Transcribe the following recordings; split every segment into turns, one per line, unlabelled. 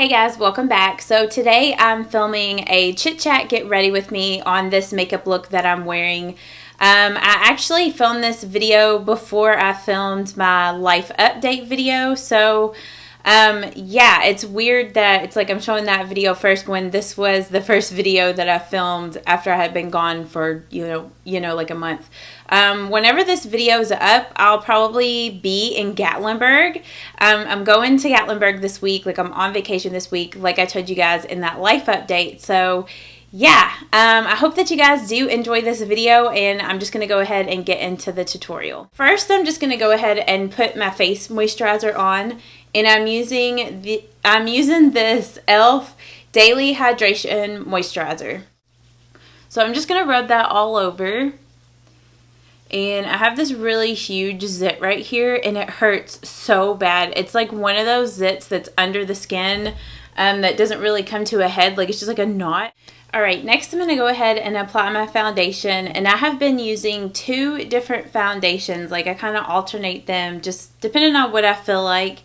Hey guys, welcome back. So today I'm filming a chit chat get ready with me on this makeup look that I'm wearing. I actually filmed this video before I filmed my life update video. So yeah, it's weird that it's like I'm showing that video first when this was the first video that I filmed after I had been gone for, you know, like a month. Whenever this video is up, I'll probably be in Gatlinburg. I'm going to Gatlinburg this week. Like, I'm on vacation this week, like I told you guys in that life update. So yeah, I hope that you guys do enjoy this video, and I'm just going to go ahead and get into the tutorial. First, I'm just going to go ahead and put my face moisturizer on, and I'm using this e.l.f. Daily Hydration Moisturizer. So I'm just going to rub that all over. And I have this really huge zit right here, and it hurts so bad. It's like one of those zits that's under the skin that doesn't really come to a head. Like, it's just like a knot. Alright, next I'm going to go ahead and apply my foundation. And I have been using two different foundations. Like, I kind of alternate them just depending on what I feel like.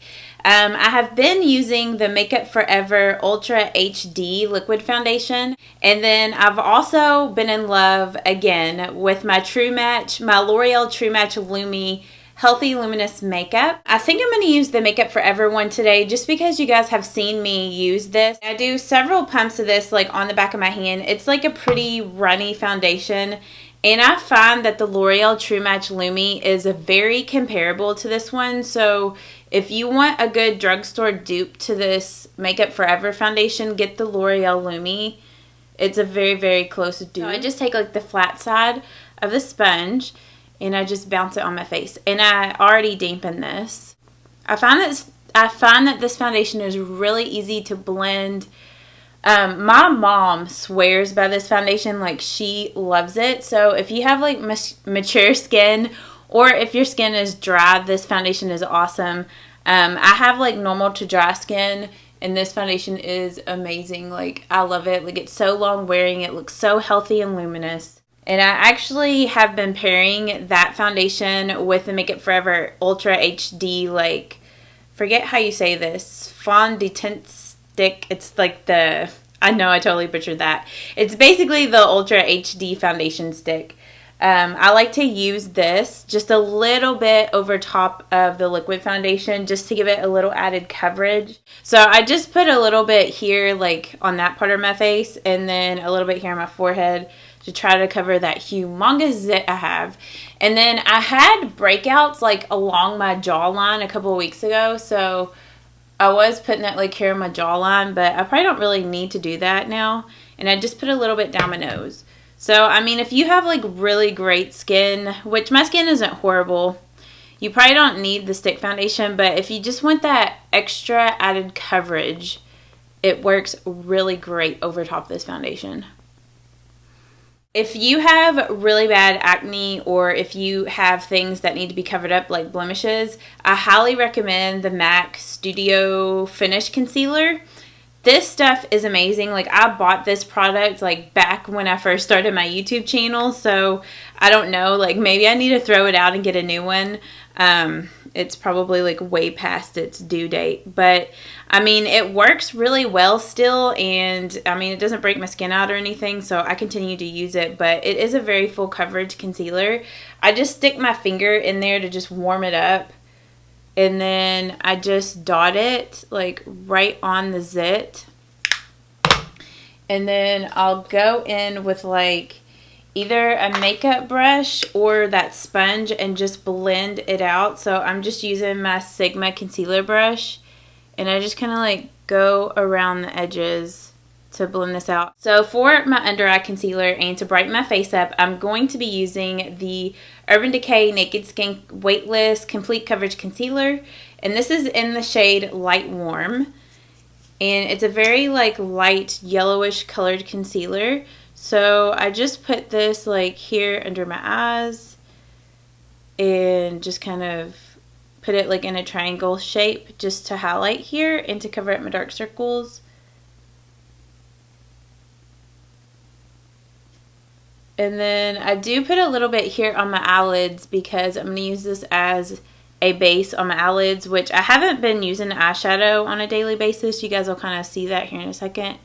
I have been using the Makeup Forever Ultra HD Liquid Foundation. And then I've also been in love again with my L'Oreal True Match Lumi Healthy Luminous Makeup. I think I'm going to use the Makeup Forever one today just because you guys have seen me use this. I do several pumps of this like on the back of my hand. It's like a pretty runny foundation. And I find that the L'Oreal True Match Lumi is very comparable to this one. So if you want a good drugstore dupe to this Makeup Forever foundation, get the L'Oreal Lumi. It's a very, very close dupe. So I just take like the flat side of the sponge and I just bounce it on my face. And I already dampened this. I find that this foundation is really easy to blend. My mom swears by this foundation, like she loves it. So if you have like mature skin, or if your skin is dry, this foundation is awesome. I have like normal to dry skin, and this foundation is amazing. Like, I love it. Like, it's so long wearing. It looks so healthy and luminous. And I actually have been pairing that foundation with the Makeup Forever Ultra HD, like, forget how you say this, fondant stick. It's like the, I know I totally butchered that. It's basically the Ultra HD foundation stick. I like to use this just a little bit over top of the liquid foundation just to give it a little added coverage. So I just put a little bit here, like on that part of my face, and then a little bit here on my forehead to try to cover that humongous zit I have. And then I had breakouts like along my jawline a couple of weeks ago, so I was putting that like here on my jawline, but I probably don't really need to do that now. And I just put a little bit down my nose. So, I mean, if you have like really great skin, which my skin isn't horrible, you probably don't need the stick foundation. But if you just want that extra added coverage, it works really great over top of this foundation. If you have really bad acne, or if you have things that need to be covered up like blemishes, I highly recommend the MAC Studio Finish Concealer. This stuff is amazing. Like, I bought this product like back when I first started my YouTube channel, so I don't know, like maybe I need to throw it out and get a new one. It's probably like way past its due date, but I mean, it works really well still, and I mean, it doesn't break my skin out or anything, so I continue to use it. But it is a very full coverage concealer. I just stick my finger in there to just warm it up, and then I just dot it like right on the zit, and then I'll go in with like either a makeup brush or that sponge and just blend it out. So I'm just using my Sigma concealer brush, and I just kind of like go around the edges to blend this out. So for my under eye concealer and to brighten my face up, I'm going to be using the Urban Decay Naked Skin Weightless Complete Coverage Concealer, and this is in the shade Light Warm, and it's a very like light yellowish colored concealer. So I just put this like here under my eyes and just kind of put it like in a triangle shape just to highlight here and to cover up my dark circles. And then I do put a little bit here on my eyelids because I'm going to use this as a base on my eyelids, which I haven't been using eyeshadow on a daily basis. You guys will kind of see that here in a second.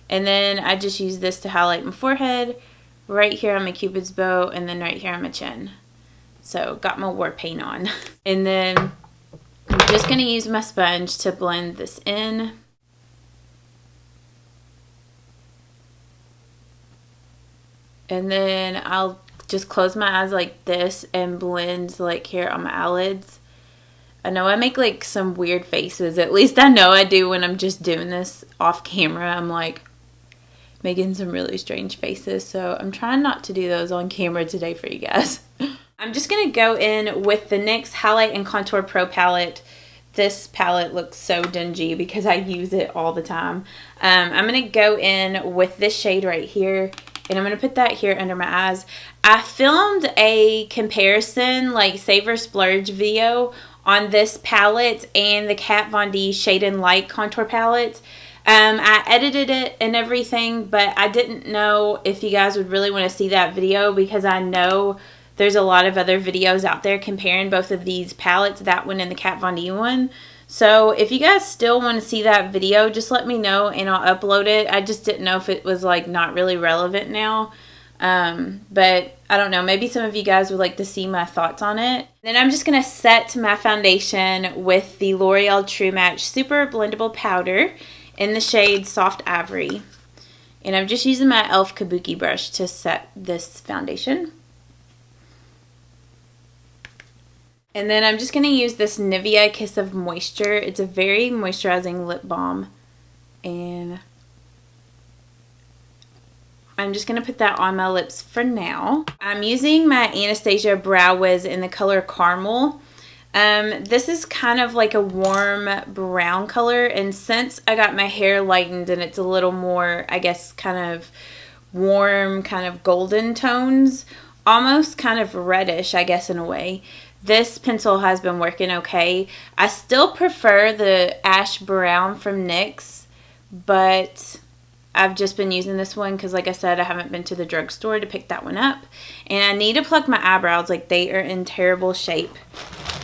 And then I just use this to highlight my forehead, right here on my cupid's bow, and then right here on my chin. So got my war paint on. And then I'm just going to use my sponge to blend this in. And then I'll just close my eyes like this and blend like here on my eyelids. I know I make like some weird faces. At least I know I do when I'm just doing this off camera. I'm like making some really strange faces. So I'm trying not to do those on camera today for you guys. I'm just going to go in with the NYX Highlight and Contour Pro palette. This palette looks so dingy because I use it all the time. I'm going to go in with this shade right here. And I'm going to put that here under my eyes. I filmed a comparison, like Save or Splurge video on this palette and the Kat Von D Shade and Light contour palette. I edited it and everything, but I didn't know if you guys would really want to see that video because I know there's a lot of other videos out there comparing both of these palettes, that one and the Kat Von D one. So if you guys still want to see that video, just let me know and I'll upload it. I just didn't know if it was like not really relevant now. But I don't know, maybe some of you guys would like to see my thoughts on it. Then I'm just going to set my foundation with the L'Oreal True Match Super Blendable Powder in the shade Soft Ivory. And I'm just using my e.l.f. Kabuki brush to set this foundation. And then I'm just going to use this Nivea Kiss of Moisture. It's a very moisturizing lip balm. And I'm just going to put that on my lips for now. I'm using my Anastasia BrowWiz in the color Carmel. This is kind of like a warm brown color. And since I got my hair lightened and it's a little more, I guess, kind of warm, kind of golden tones, almost kind of reddish, I guess, in a way. This pencil has been working okay. I still prefer the ash brown from NYX, but I've just been using this one because, like I said, I haven't been to the drugstore to pick that one up. And I need to pluck my eyebrows. Like, they are in terrible shape.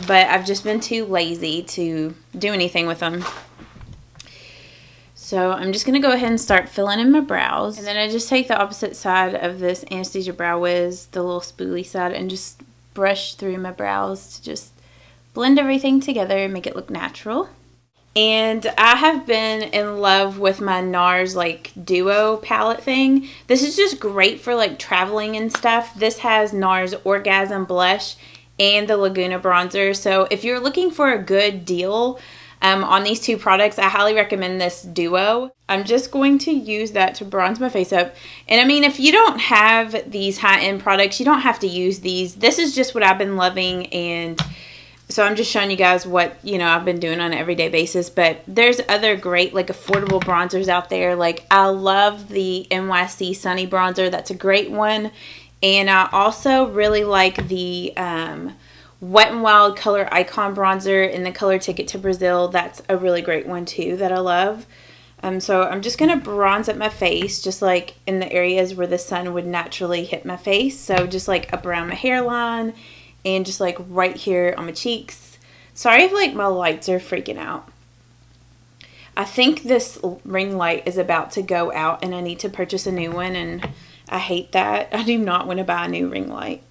But I've just been too lazy to do anything with them. So I'm just going to go ahead and start filling in my brows. And then I just take the opposite side of this Anastasia BrowWiz, the little spoolie side, and just brush through my brows to just blend everything together and make it look natural. And I have been in love with my NARS like duo palette thing. This is just great for like traveling and stuff. This has NARS Orgasm blush and the Laguna bronzer. So if you're looking for a good deal on these two products, I highly recommend this duo. I'm just going to use that to bronze my face up. And I mean, if you don't have these high-end products, you don't have to use these. This is just what I've been loving, and so I'm just showing you guys what, you know, I've been doing on an everyday basis. But there's other great, like, affordable bronzers out there. Like, I love the NYC Sunny bronzer. That's a great one. And I also really like the Wet n Wild Color Icon bronzer in the color Ticket to Brazil. That's a really great one, too, that I love. So I'm just going to bronze up my face, just like in the areas where the sun would naturally hit my face. So just like up around my hairline and just like right here on my cheeks. Sorry if like my lights are freaking out. I think this ring light is about to go out and I need to purchase a new one, and I hate that. I do not want to buy a new ring light.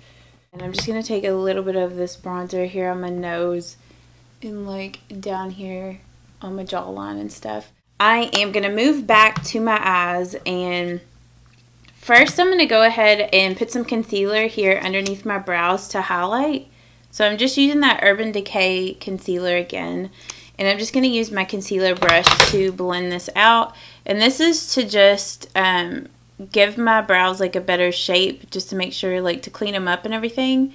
And I'm just going to take a little bit of this bronzer here on my nose and like down here on my jawline and stuff. I am going to move back to my eyes, and first I'm going to go ahead and put some concealer here underneath my brows to highlight. So I'm just using that Urban Decay concealer again, and I'm just going to use my concealer brush to blend this out. And this is to just give my brows like a better shape, just to make sure, like, to clean them up and everything,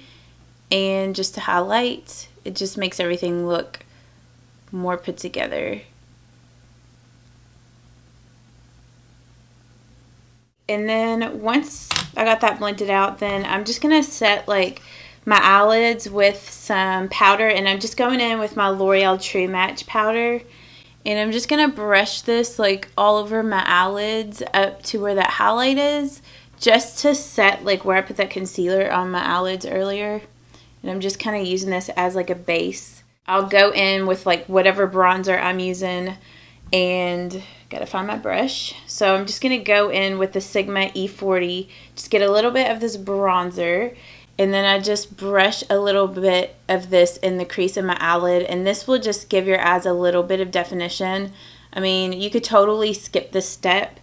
and just to highlight. It just makes everything look more put together. And then once I got that blended out, then I'm just going to set like my eyelids with some powder, and I'm just going in with my L'Oreal True Match powder, and I'm just going to brush this like all over my eyelids up to where that highlight is, just to set like where I put that concealer on my eyelids earlier. And I'm just kind of using this as like a base. I'll go in with like whatever bronzer I'm using, and gotta find my brush. So I'm just gonna go in with the Sigma E40, just get a little bit of this bronzer, and then I just brush a little bit of this in the crease of my eyelid, and this will just give your eyes a little bit of definition. I mean, you could totally skip this step,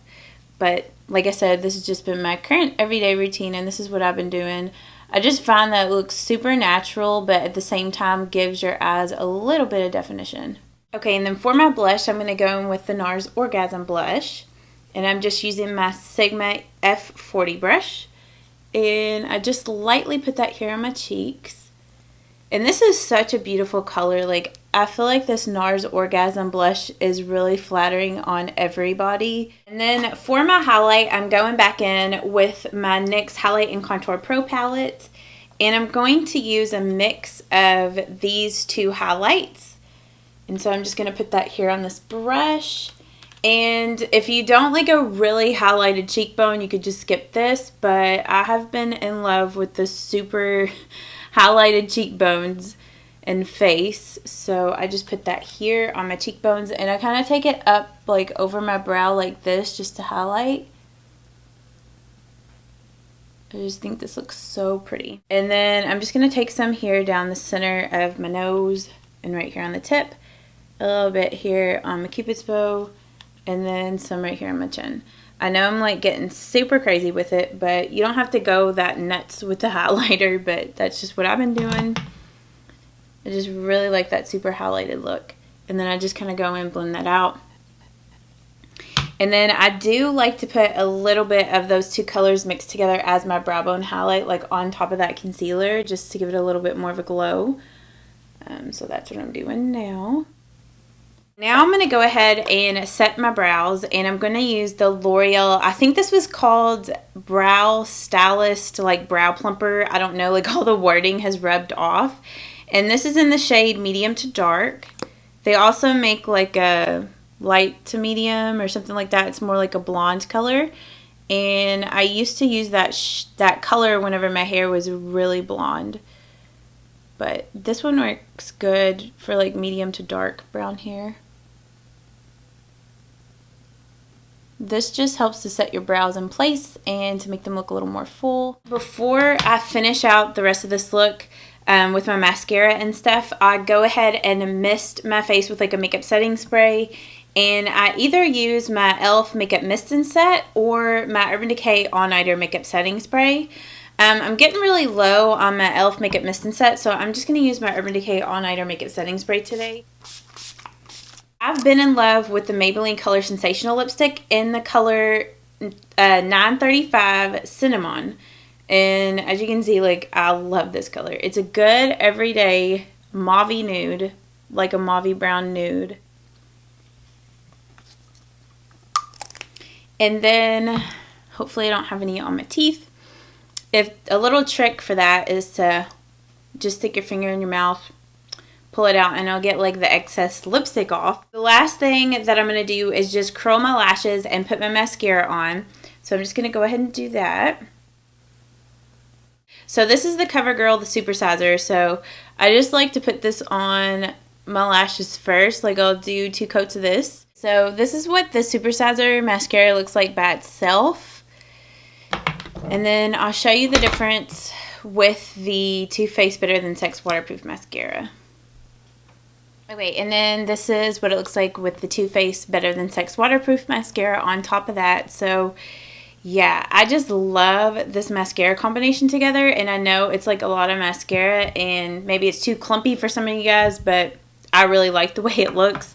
but like I said, this has just been my current everyday routine, and this is what I've been doing. I just find that it looks super natural, but at the same time gives your eyes a little bit of definition. Okay, and then for my blush, I'm going to go in with the NARS Orgasm blush. And I'm just using my Sigma F40 brush. And I just lightly put that here on my cheeks. And this is such a beautiful color. Like, I feel like this NARS Orgasm blush is really flattering on everybody. And then for my highlight, I'm going back in with my NYX Highlight and Contour Pro palette. And I'm going to use a mix of these two highlights. And so I'm just going to put that here on this brush. And if you don't like a really highlighted cheekbone, you could just skip this. But I have been in love with the super highlighted cheekbones and face. So I just put that here on my cheekbones. And I kind of take it up like over my brow like this just to highlight. I just think this looks so pretty. And then I'm just going to take some here down the center of my nose and right here on the tip. A little bit here on my Cupid's bow, and then some right here on my chin. I know I'm like getting super crazy with it, but you don't have to go that nuts with the highlighter, but that's just what I've been doing. I just really like that super highlighted look. And then I just kind of go in and blend that out. And then I do like to put a little bit of those two colors mixed together as my brow bone highlight, like on top of that concealer, just to give it a little bit more of a glow. So that's what I'm doing now. Now I'm going to go ahead and set my brows, and I'm going to use the L'Oreal, I think this was called Brow Stylist, like Brow Plumper. I don't know, like all the wording has rubbed off. And this is in the shade medium to dark. They also make like a light to medium or something like that. It's more like a blonde color. And I used to use that color whenever my hair was really blonde. But this one works good for like medium to dark brown hair. This just helps to set your brows in place and to make them look a little more full. Before I finish out the rest of this look with my mascara and stuff, I go ahead and mist my face with like a makeup setting spray. And I either use my e.l.f. Makeup Mist and Set or my Urban Decay All Nighter Makeup Setting Spray. I'm getting really low on my e.l.f. Makeup Mist and Set, so I'm just going to use my Urban Decay All Nighter Makeup Setting Spray today. I've been in love with the Maybelline ColorSensation lipstick in the color 935 Sin-a-mon. And as you can see, like, I love this color. It's a good everyday mauve-y nude, like a mauve brown nude. And then, hopefully I don't have any on my teeth. If a little trick for that is to just stick your finger in your mouth, pull it out, and it'll get like the excess lipstick off. The last thing that I'm going to do is just curl my lashes and put my mascara on. So I'm just going to go ahead and do that. So this is the CoverGirl, the Supersizer. So I just like to put this on my lashes first. Like I'll do 2 coats of this. So this is what the Supersizer mascara looks like by itself. And then I'll show you the difference with the Too Faced Better Than Sex Waterproof Mascara. Okay, and then this is what it looks like with the Too Faced Better Than Sex Waterproof Mascara on top of that. So yeah, I just love this mascara combination together. And I know it's like a lot of mascara and maybe it's too clumpy for some of you guys, but I really like the way it looks.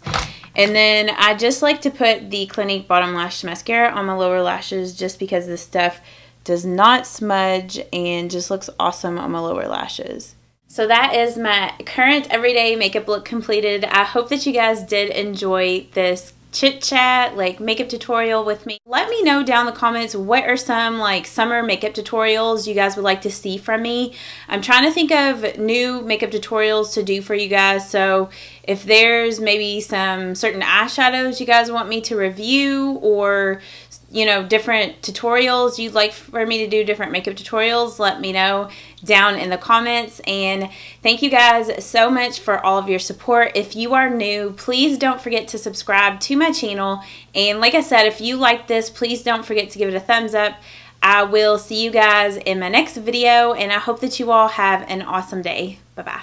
And then I just like to put the Clinique Bottom Lash Mascara on my lower lashes just because this stuff does not smudge and just looks awesome on my lower lashes. So that is my current everyday makeup look completed. I hope that you guys did enjoy this chit chat, like makeup tutorial with me. Let me know down in the comments what are some like summer makeup tutorials you guys would like to see from me. I'm trying to think of new makeup tutorials to do for you guys. So if there's maybe some certain eyeshadows you guys want me to review, or you know, different tutorials you'd like for me to do, different makeup tutorials, let me know down in the comments. And thank you guys so much for all of your support. If you are new, please don't forget to subscribe to my channel. And like I said, if you like this, please don't forget to give it a thumbs up. I will see you guys in my next video, and I hope that you all have an awesome day. Bye-bye.